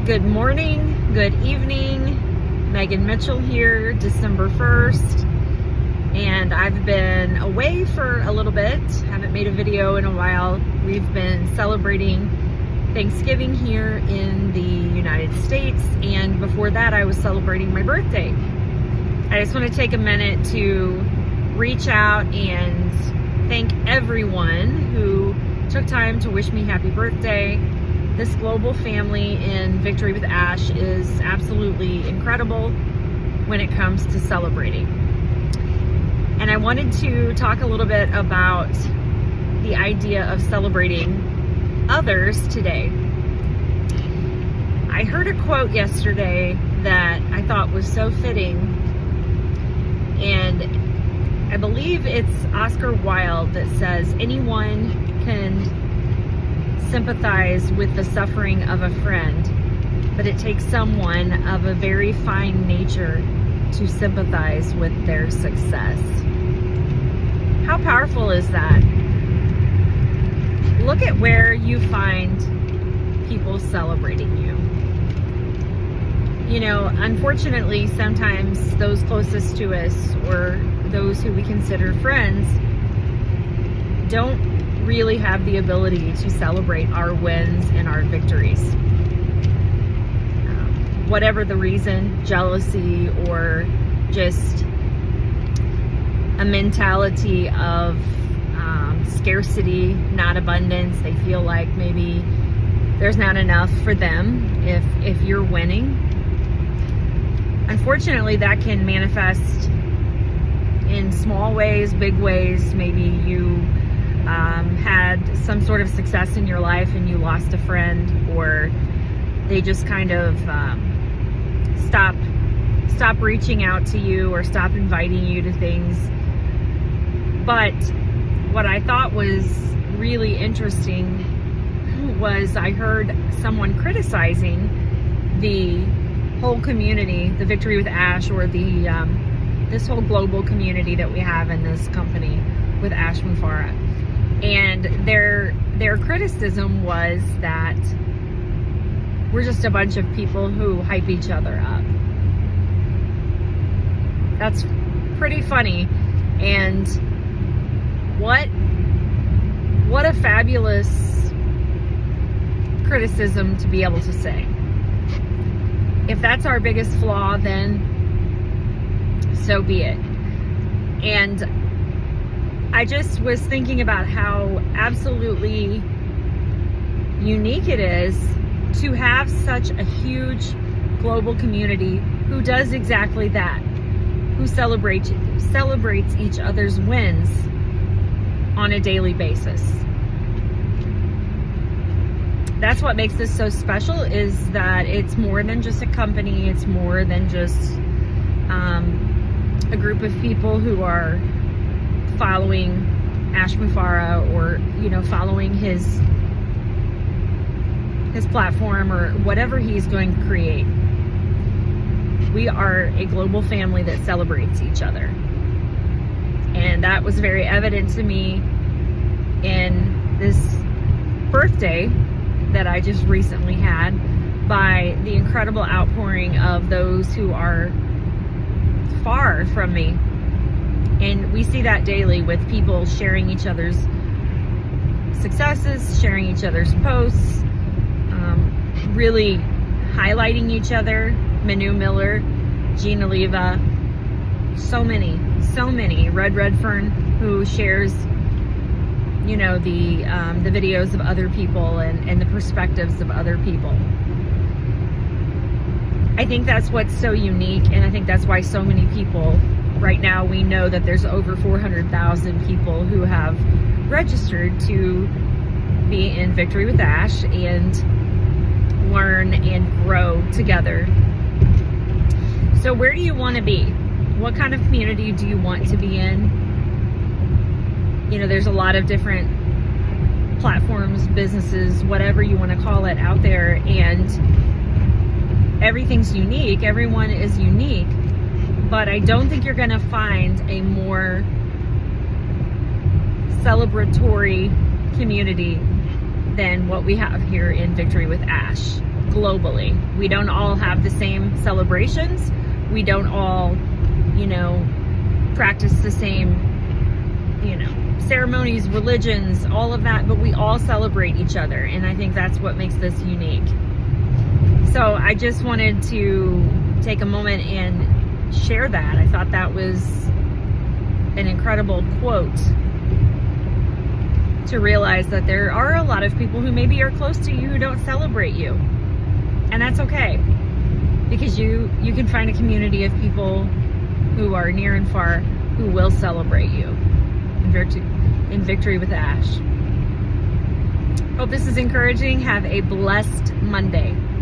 Good morning, good evening. Megan Mitchell here, December 1st. And I've been away for a little bit. Haven't made a video in a while. We've been celebrating Thanksgiving here in the United States. And before that, I was celebrating my birthday. I just want to take a minute to reach out and thank everyone who took time to wish me happy birthday. This global family in Victory with Ash is absolutely incredible when it comes to celebrating. And I wanted to talk a little bit about the idea of celebrating others today. I heard a quote yesterday that I thought was so fitting, and I believe it's Oscar Wilde that says, anyone can sympathize with the suffering of a friend, but it takes someone of a very fine nature to sympathize with their success. How powerful is that? Look at where you find people celebrating you. You know, unfortunately, sometimes those closest to us or those who we consider friends don't really have the ability to celebrate our wins and our victories. Whatever the reason, jealousy or just a mentality of scarcity, not abundance. They feel like maybe there's not enough for them if you're winning. Unfortunately, that can manifest in small ways, big ways. Maybe you had some sort of success in your life and you lost a friend, or they just kind of stop reaching out to you or stop inviting you to things. But what I thought was really interesting was I heard someone criticizing the whole community, the Victory with Ash, or the this whole global community that we have in this company with Ash Mufara. And their criticism was that we're just a bunch of people who hype each other up. That's pretty funny. And what a fabulous criticism to be able to say. If that's our biggest flaw, then so be it. And I just was thinking about how absolutely unique it is to have such a huge global community who does exactly that, who celebrates each other's wins on a daily basis. That's what makes this so special, is that it's more than just a company. It's more than just a group of people who are following Ash Mufara, or following his platform or whatever he's going to create. We are a global family that celebrates each other, and that was very evident to me in this birthday that I just recently had, by the incredible outpouring of those who are far from me. And we see that daily with people sharing each other's successes, sharing each other's posts, really highlighting each other. Manu Miller, Gina Leva, so many. Redfern, who shares, the videos of other people and the perspectives of other people. I think that's what's so unique, and I think that's why so many people, right now we know that there's over 400,000 people who have registered to be in Victory with Ash and learn and grow together. So where do you want to be? What kind of community do you want to be in? There's a lot of different platforms, businesses, whatever you want to call it, out there, and everything's unique. Everyone is unique. But I don't think you're going to find a more celebratory community than what we have here in Victory with Ash globally. We don't all have the same celebrations. We don't all, you know, practice the same, you know, ceremonies, religions, all of that, but we all celebrate each other. And I think that's what makes this unique. So I just wanted to take a moment and share that. I thought that was an incredible quote, to realize that there are a lot of people who maybe are close to you who don't celebrate you. And that's okay, because you can find a community of people who are near and far who will celebrate you in Victory with Ash. Hope this is encouraging. Have a blessed Monday.